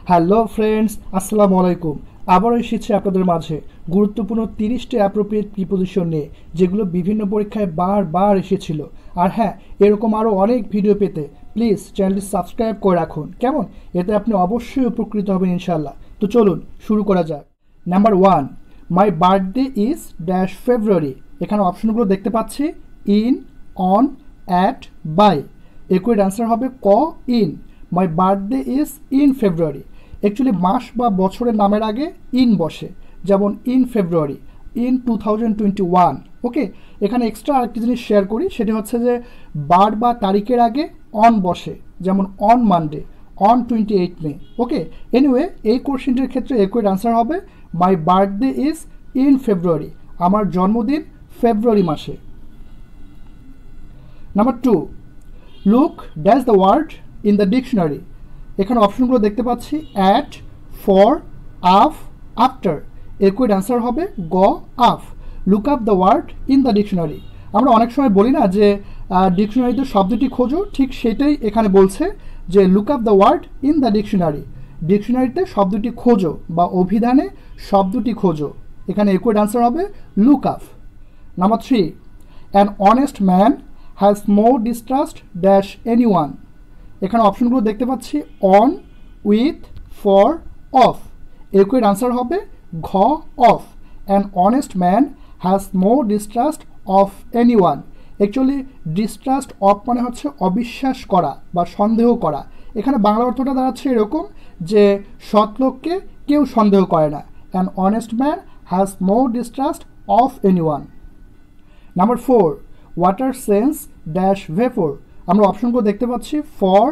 Hello friends, আসসালামু আলাইকুম। আবারও এসেছি আপনাদের মাঝে গুরুত্বপূর্ণ 30টি অ্যাপ্রোপ্রিয়েট প্রিপোজিশন নিয়ে, যেগুলো বিভিন্ন পরীক্ষায় বারবার এসেছিল। আর হ্যাঁ, এরকম আরও অনেক ভিডিও পেতে প্লিজ চ্যানেলটি সাবস্ক্রাইব করে রাখুন, কেমন? এতে আপনি অবশ্যই উপকৃত হবেন ইনশাল্লাহ। তো চলুন শুরু করা যাক। Number 1, my birthday is dash February. এখানে অপশনগুলো দেখতে পাচ্ছি, in, on, at, by. একুইড answer হবে ক, in. My birthday is in February. Actually মাস বা বছরের নামের আগে ইন বসে, যেমন ইন ফেব্রুয়ারি, ইন 2021। ওকে, এখানে এক্সট্রা আরেকটি জিনিস শেয়ার করি, সেটি হচ্ছে যে বার বা তারিখের আগে অন বসে, যেমন on Monday, on 28 May. Okay, anyway এই কোশ্চেনটির ক্ষেত্রে একুইড আনসার হবে my birthday is in February. আমার জন্মদিন ফেব্রুয়ারি মাসে। Number 2, look dash the word in the dictionary. এখানে অপশনগুলো দেখতে পাচ্ছি, at, for, of, after. Accurate answer হবে গ, of. Look up the word in the dictionary. আমরা অনেক সময় বলি না যে ডিকশনারিতে শব্দটি খোঁজো, ঠিক সেটাই এখানে বলছে যে look up the word in the dictionary. ডিকশনারিতে শব্দটি খোঁজো বা অভিধানে শব্দটি খোঁজো। এখানে একুইড অ্যান্সার হবে look up. Number 3, an honest man has more distrust dash anyone. এখানে অপশনগুলো দেখতে পাচ্ছি, on, with, for, of. Accurate answer হবে ঘ, of. An honest man has more distrust of anyone. Actually distrust of মানে হচ্ছে অবিশ্বাস করা বা সন্দেহ করা। এখানে বাংলা অর্থটা দাঁড়াচ্ছে এরকম যে সৎ লোককে কেউ সন্দেহ করে না। An honest man has more distrust of any one. Number 4, water sense dash vapour. আমরা অপশনগুলো দেখতে পাচ্ছি, ফর,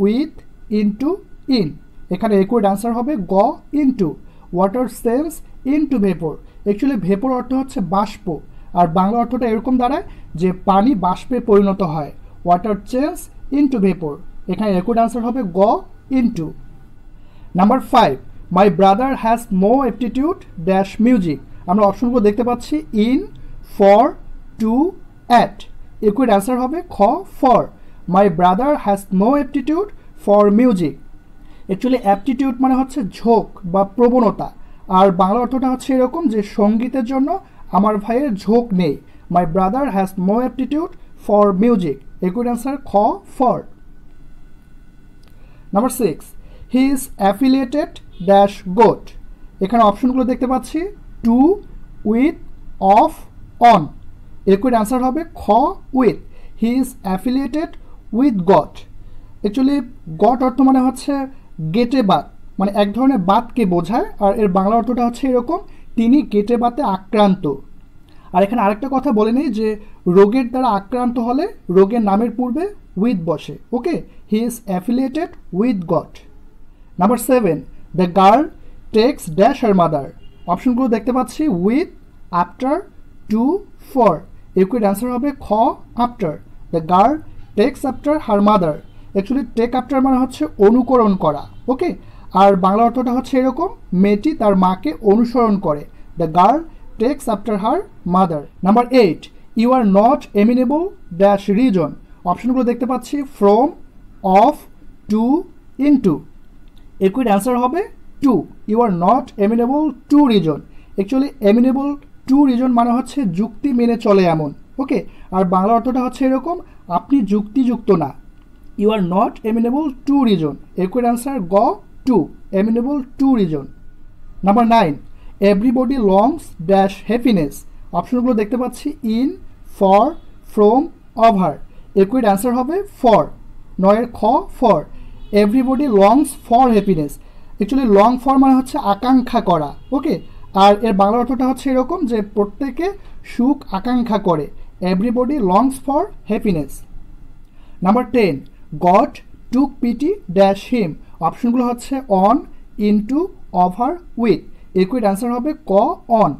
উইথ, ইনটু, ইন। এখানে একুইড আনসার হবে গ, into. Water sense into vapour. Actually vapour অর্থ হচ্ছে বাষ্প, আর বাংলা অর্থটা এরকম দাঁড়ায় যে পানি বাষ্পে পরিণত হয়। Water change into vapour. এখানে একুইড আনসার হবে গ, into. Number 5, my brother has no aptitude dash music. আমরা অপশনগুলো দেখতে পাচ্ছি, ইন, ফর, টু, অ্যাট। একুইড অ্যান্সার হবে খ, for. My brother has no aptitude for music. Actually aptitude মানে হচ্ছে ঝোঁক বা প্রবণতা, আর বাংলা অর্থটা হচ্ছে এরকম যে সঙ্গীতের জন্য আমার ভাইয়ের ঝোঁক নেই। My brother has no aptitude for music. Accurate answer খ, for. Number 6, he is affiliated dash got. এখানে অপশনগুলো দেখতে পাচ্ছি, to, with, of, on. Accurate answer হবে খ, with. He is affiliated with got. Actually got অর্থ মানে হচ্ছে গেটে বাত, মানে এক ধরনের বাতকে বোঝায়, আর এর বাংলা অর্থটা হচ্ছে এরকম, তিনি গেটে বাতে আক্রান্ত। আর এখানে আরেকটা কথা বলে নেই যে রোগের দ্বারা আক্রান্ত হলে রোগের নামের পূর্বে উইথ বসে। Okay, he is affiliated with got. Number 7, the girl takes dash her mother. অপশনগুলো দেখতে পাচ্ছি, with, after, to, for. একুইড answer হবে খ, after. The girl takes after her mother. Actually take after মানে হচ্ছে অনুকরণ করা। ওকে, আর বাংলা অর্থটা হচ্ছে এরকম, মেয়েটি তার মাকে অনুসরণ করে। The girl takes after her mother. Number 8, you are not amenable dash reason. অপশনগুলো দেখতে পাচ্ছি, from, of, to, into. Accurate answer হবে to. You are not amenable to reason. Actually amenable to reason মানে হচ্ছে যুক্তি মেনে চলে এমন। ওকে, আর বাংলা অর্থটা হচ্ছে এরকম, আপনি যুক্তিযুক্ত না। You are not amenable to reason. Accurate answer গ, to. Amenable to reason. Number 9, everybody longs dash happiness. অপশনগুলো দেখতে পাচ্ছি, in, for, from, over. একুইড answer হবে ফর। 9 খ, for. Everybody longs for happiness. Actually long for মানে হচ্ছে আকাঙ্ক্ষা করা। ওকে, আর এর বাংলা অর্থটা হচ্ছে এরকম যে প্রত্যেকে সুখ আকাঙ্ক্ষা করে। Everybody longs for happiness. Number 10, God took pity dash him. অপশনগুলো হচ্ছে অন, ইনটু, ওভার, উইথ। একুইড অ্যান্সার হবে ক, on.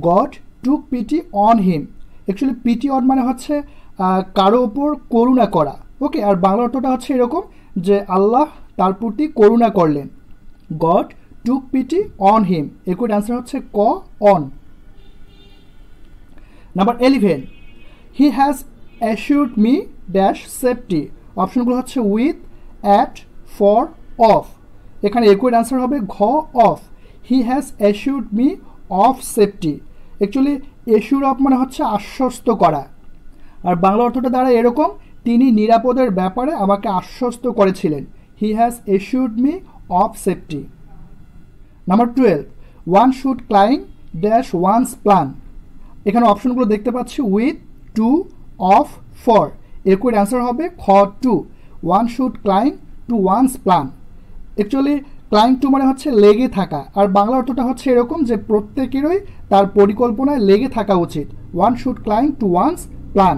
God took pity on him. Actually pity on মানে হচ্ছে কারো ওপর করুণা করা। ওকে, আর বাংলা অর্থটা হচ্ছে এরকম যে আল্লাহ তার প্রতি করুণা করলেন। God took pity on him. Accurate answer হচ্ছে ক, on. Number 11, he has assured me dash safety. অপশনগুলো হচ্ছে উইথ, অ্যাট, ফর, অফ। এখানে একুইড অ্যান্সার হবে ঘ of. He has assured me of safety. Actually assure of মানে হচ্ছে আশ্বস্ত করা, আর বাংলা অর্থটা দ্বারা এরকম, তিনি নিরাপদের ব্যাপারে আমাকে আশ্বস্ত করেছিলেন। He has assured me of safety. Number 12, one should climb dash one's plan. এখানে অপশনগুলো দেখতে পাচ্ছি with, to, of, for. একুইড answer হবে খ to. One should climb to one's plan. Actually climb to মানে হচ্ছে লেগে থাকা, আর বাংলা অর্থটা হচ্ছে এরকম যে প্রত্যেকেরই তার পরিকল্পনায় লেগে থাকা উচিত। One should climb to one's plan.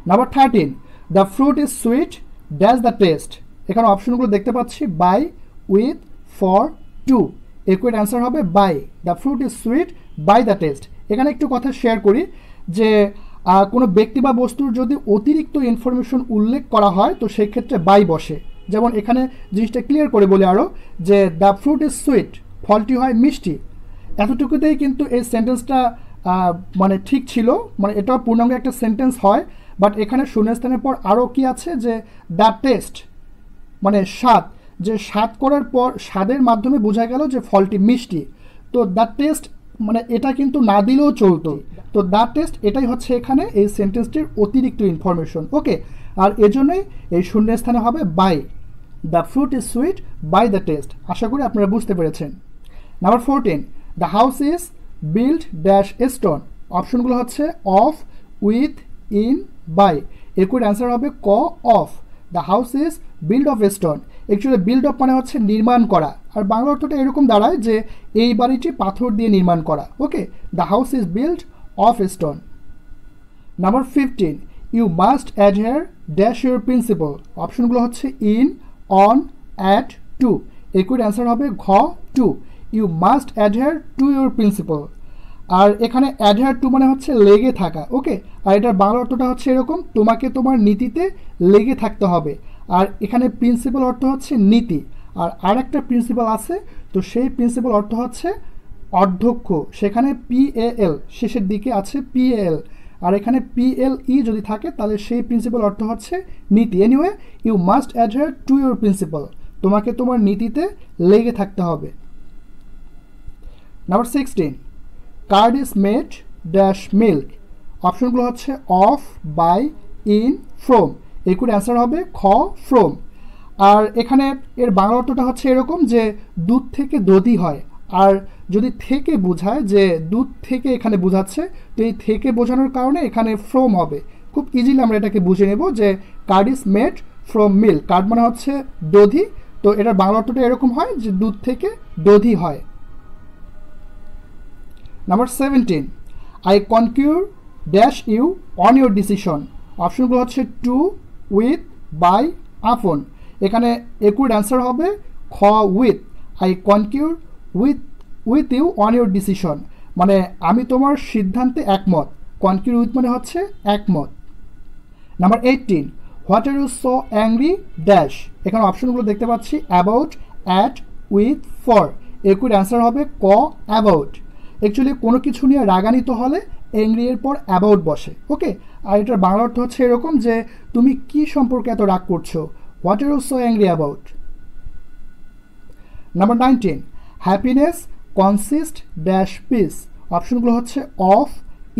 Number 13, the fruit is sweet dash the taste. এখানে অপশনগুলো দেখতে পাচ্ছি বাই, উইথ, ফর, টু। একুইড অ্যান্সার হবে by. The fruit is sweet by the taste. এখানে একটু কথা শেয়ার করি যে কোনো ব্যক্তি বা বস্তুর যদি অতিরিক্ত ইনফরমেশন উল্লেখ করা হয় তো সেক্ষেত্রে বাই বসে। যেমন এখানে জিনিসটা ক্লিয়ার করে বলি আরও, যে দ্য ফ্রুট ইজ সুইট, ফলটি হয় মিষ্টি। এতটুকুতেই কিন্তু এই সেন্টেন্সটা মানে ঠিক ছিল, মানে এটাও পূর্ণাঙ্গ একটা সেন্টেন্স হয়। বাট এখানে শূন্যস্থানের পর আরও কি আছে, যে দ্য টেস্ট মানে স্বাদ, যে স্বাদ করার পর স্বাদের মাধ্যমে বোঝা গেল যে ফলটি মিষ্টি। তো দ্য টেস্ট মানে এটা কিন্তু না দিলেও চলতো। তো দ্য টেস্ট এটাই হচ্ছে এখানে এই সেন্টেন্সটির অতিরিক্ত ইনফরমেশন। ওকে, আর এজন্যই এই শূন্যস্থানে হবে by. The fruit is sweet by the taste. আশা করি আপনারা বুঝতে পেরেছেন। Number 14, the house is build dash stone. অপশনগুলো হচ্ছে of, with, in, by. একুইড answer হবে ক of. The house is build of stone. Actually build of মানে হচ্ছে নির্মাণ করা, আর বাংলা অর্থটা এরকম দাঁড়ায় যে এই বাড়িটি পাথর দিয়ে নির্মাণ করা। Okay, the house is build of stone. Number 15, you must adhere dash your principal. অপশনগুলো হচ্ছে ইন, অন, অ্যাট, টু। একুইড অ্যান্সার হবে ঘ to. You must adhere to your principal. আর এখানে অ্যাডহেয়ার টু মানে হচ্ছে লেগে থাকা। ওকে, আর এটার বাংলা অর্থটা হচ্ছে এরকম, তোমাকে তোমার নীতিতে লেগে থাকতে হবে। আর এখানে প্রিন্সিপাল অর্থ হচ্ছে নীতি, আর একটা প্রিন্সিপাল আছে, তো সেই প্রিন্সিপাল অর্থ হচ্ছে অধ্যক্ষ। সেখানে PAL শেষের দিকে আছে PAL, আর এখানে PLE যদি থাকে তাহলে সেই প্রিন্সিপাল অর্থ হচ্ছে নীতি। Anyway, you must adhere to your principle, তোমাকে তোমার নীতিতে লেগে থাকতে হবে। Number 16, curd is made dash milk. অপশনগুলো হচ্ছে অফ, বাই, ইন, ফ্রম। একুইড অ্যান্সার হবে খ ফ্রম। আর এখানে এর বাংলা অর্থটা হচ্ছে এরকম যে দুধ থেকে দধি হয়, আর যদি থেকে বোঝায় যে দুধ থেকে এখানে বোঝাচ্ছে, তো এই থেকে বোঝানোর কারণে এখানে ফ্রম হবে। খুব ইজিলি আমরা এটাকে বুঝে নেব যে card is made from milk. Card মানে হচ্ছে দধি, তো এটার বাংলা অর্থটা এরকম হয় যে দুধ থেকে দধি হয়। Number 17, I concur dash you on your decision. অপশনগুলো হচ্ছে টু, উইথ, বাই, আপন। এখানে একুইড অ্যান্সার হবে খ with. I concur with you on your decision মানে আমি তোমার সিদ্ধান্তে একমত। কনকিউর উইথ মানে হচ্ছে একমত। Number 18, what are you so angry dash. এখানে অপশনগুলো দেখতে পাচ্ছি about, at, with, for. একুইড answer হবে ক অ্যাবাউট। অ্যাকচুয়ালি কোনো কিছু নিয়ে রাগান্বিত হলে অ্যাংরি এর পর অ্যাবাউট বসে। ওকে, আর এটার বাংলা অর্থ হচ্ছে এরকম যে তুমি কি সম্পর্কে এত রাগ করছো, what are you so angry about. Number 19, happiness consist dash peace. অপশনগুলো হচ্ছে অফ,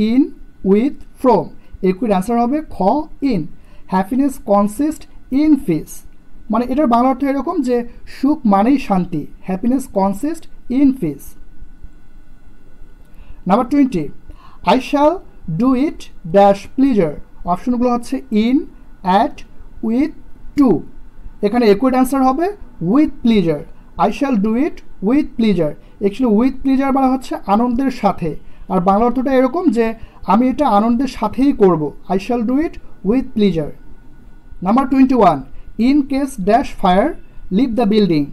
ইন, উইথ, ফ্রম। একুইড অ্যান্সার হবে খ in. Happiness consist in peace মানে এটার বাংলা অর্থ এরকম যে সুখ মানেই শান্তি। Happiness consist in peace. Number 20, I shall do it dash pleasure. অপশনগুলো হচ্ছে ইন, অ্যাট, উইথ, টু। এখানে একুইড অ্যান্সার হবে with pleasure. I shall do it with pleasure. Actually with pleasure মানে হচ্ছে আনন্দের সাথে, আর বাংলা অর্থটা এরকম যে আমি এটা আনন্দের সাথেই করব। I shall do it with pleasure. Number 21, in case dash fire leave the building.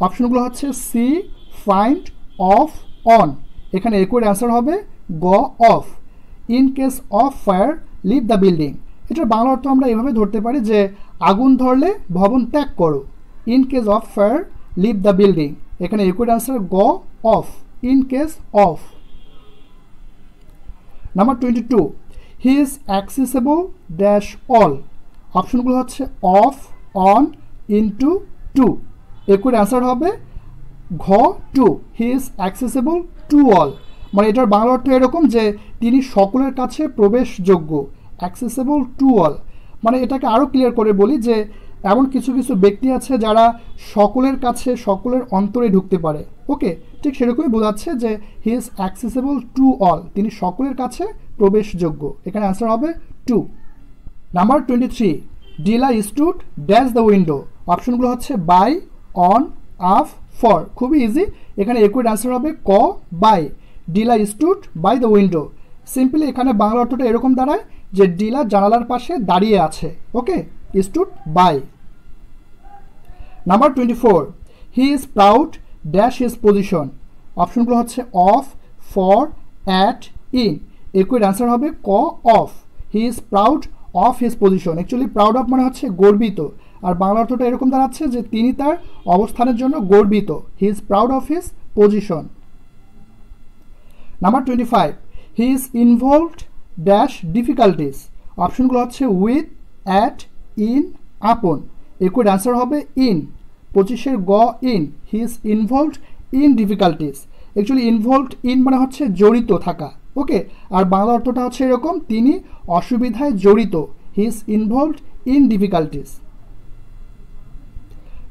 অপশনগুলো হচ্ছে সি, ফাইন্ড, অফ, অন। এখানে একুইড অ্যান্সার হবে গ of. In case of fire leave the building. এটার বাংলা অর্থ আমরা এভাবে ধরতে পারি যে আগুন ধরলে ভবন ত্যাগ করো। In case of fire leave the building. এখানে একুইড অ্যান্সার গ of, in case of. Number 22, he is accessible dash all. অপশনগুলো হচ্ছে অফ, অন, ইনটু, টু। একুইড অ্যান্সার হবে ঘ to, he is accessible to all. মানে এটার বাংলা অর্থ এরকম যে তিনি সকলের কাছে প্রবেশযোগ্য, অ্যাক্সেসেবল টু অল। মানে এটাকে আরও ক্লিয়ার করে বলি যে এমন কিছু কিছু ব্যক্তি আছে যারা সকলের কাছে, সকলের অন্তরে ঢুকতে পারে। ওকে, ঠিক সেরকমই বোঝাচ্ছে যে he is accessible to all, তিনি সকলের কাছে প্রবেশযোগ্য। এখানে অ্যান্সার হবে to. Number 23, Della stood dash the window. অপশনগুলো হচ্ছে বাই, অন, আফ, ফর। খুবই ইজি, এখানে একুইড অ্যান্সার হবে ক by. Della stood by the window. Simply এখানে বাংলা অর্থটা এরকম দাঁড়ায় যে ডিলা জানালার পাশে দাঁড়িয়ে আছে। Okay, stood by. Number 24, he is proud dash his position. অপশনগুলো হচ্ছে অফ, ফর, অ্যাট, ইন। একুইড অ্যান্সার হবে ক of. He is proud of his position. Actually proud of মানে হচ্ছে গর্বিত, আর বাংলা অর্থটা এরকম দাঁড়াচ্ছে যে তিনি তার অবস্থানের জন্য গর্বিত। হি is proud of his position. Number 25, he is involved dash difficulties. অপশনগুলো হচ্ছে উইথ, অ্যাট, ইন, আপন। একুইড অ্যান্সার হবে ইন। 25-এর গ in. He is involved in difficulties. Actually involved in মানে হচ্ছে জড়িত থাকা। ওকে, আর বাংলা অর্থটা হচ্ছে এরকম, তিনি অসুবিধায় জড়িত। He is involved in difficulties.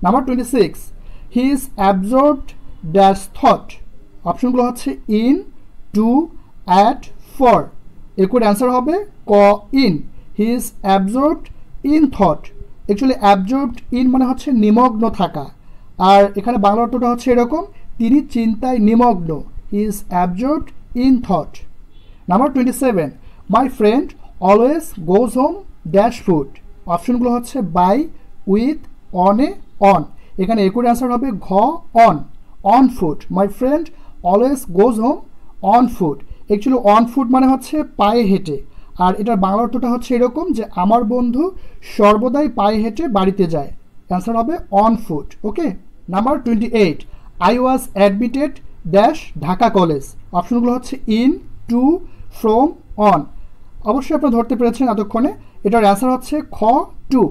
Number 26, he is absorbed dash thought. অপশনগুলো হচ্ছে in, to, at, for. একুইড answer হবে ক in. He is absorbed in thought. Actually absorbed in মানে হচ্ছে নিমগ্ন থাকা, আর এখানে বাংলা অর্থটা হচ্ছে এরকম, তিনি চিন্তায় নিমগ্ন। হি is absorbed in thought. Number 27, my friend always goes home dash food. অপশনগুলো হচ্ছে বাই, উইথ, অনে, অন। এখানে একুইড অ্যান্সার হবে ঘ on, on food. My friend always goes home on food. Actually on food মানে হচ্ছে পায়ে হেঁটে, আর এটার বাংলা অর্থটা হচ্ছে এরকম যে আমার বন্ধু সর্বদাই পায়ে হেঁটে বাড়িতে যায়। অ্যান্সার হবে on foot. Okay. Number 28, I was admitted dash Dhaka college. অপশনগুলো হচ্ছে ইন, টু, ফ্রম, অন। অবশ্যই আপনারা ধরতে পেরেছেন এতক্ষণে, এটার অ্যান্সার হচ্ছে খ to.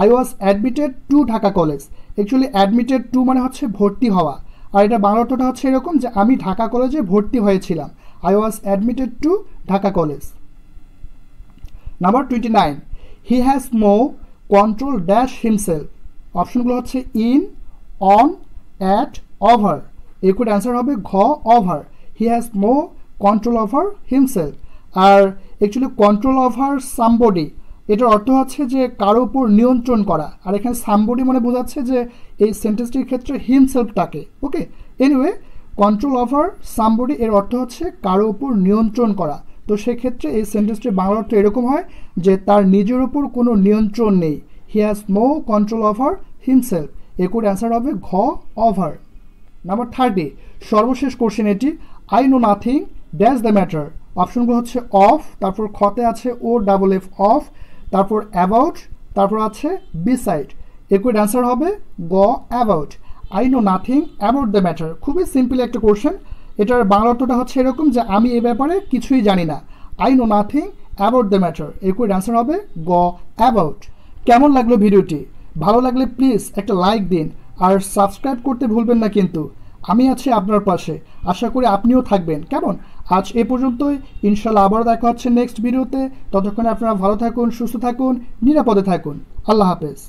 I was admitted to Dhaka College. Actually admitted to মানে হচ্ছে ভর্তি হওয়া, আর এটা বাংলা অর্থটা হচ্ছে এরকম যে আমি ঢাকা কলেজে ভর্তি হয়েছিলাম। I was admitted to Dhaka College. Number 29, he has no control dash himself. অপশনগুলো হচ্ছে in, on, at, over. একুইড answer হবে ঘ over. He has no control over himself. আর অ্যাকচুয়ালি কন্ট্রোল ওভার সামবডি, এটার অর্থ হচ্ছে যে কারো উপর নিয়ন্ত্রণ করা, আর এখানে সামবডি মানে বোঝাচ্ছে যে এই সেন্টেন্সটির ক্ষেত্রে হিমসেলফটাকে। ওকে, এনিওয়ে কন্ট্রোল ওভার সামবডি এর অর্থ হচ্ছে কারো উপর নিয়ন্ত্রণ করা। তো সেক্ষেত্রে এই সেন্টেন্সটির বাংলা অর্থ এরকম হয় যে তার নিজের উপর কোনো নিয়ন্ত্রণ নেই। He has no control over himself. একুইড অ্যান্সার হবে ঘ ওভার। নাম্বার 30, সর্বশেষ কোশ্চেন এটি, I know nothing dash the matter. অপশনগুলো হচ্ছে অফ, তারপর খতে আছে ও ডাবল এফ অফ, তারপর অ্যাবাউট, তারপর আছে বিসাইড। একুইড অ্যান্সার হবে গ about. I know nothing about the matter. খুবই সিম্পল একটা কোশ্চেন। এটার বাংলা অর্থটা হচ্ছে এরকম যে আমি এ ব্যাপারে কিছুই জানি না। I know nothing about the matter. একুইড answer হবে গ অ্যাবাউট। কেমন লাগলো ভিডিওটি? ভালো লাগলে প্লিজ একটা লাইক দিন, আর সাবস্ক্রাইব করতে ভুলবেন না কিন্তু। আমি আছি আপনার পাশে, আশা করি আপনিও থাকবেন। কেমন? আজ এ পর্যন্তই, ইনশাল্লাহ আবারও দেখা হচ্ছে নেক্সট ভিডিওতে। ততক্ষণে আপনারা ভালো থাকুন, সুস্থ থাকুন, নিরাপদে থাকুন। আল্লাহ হাফেজ।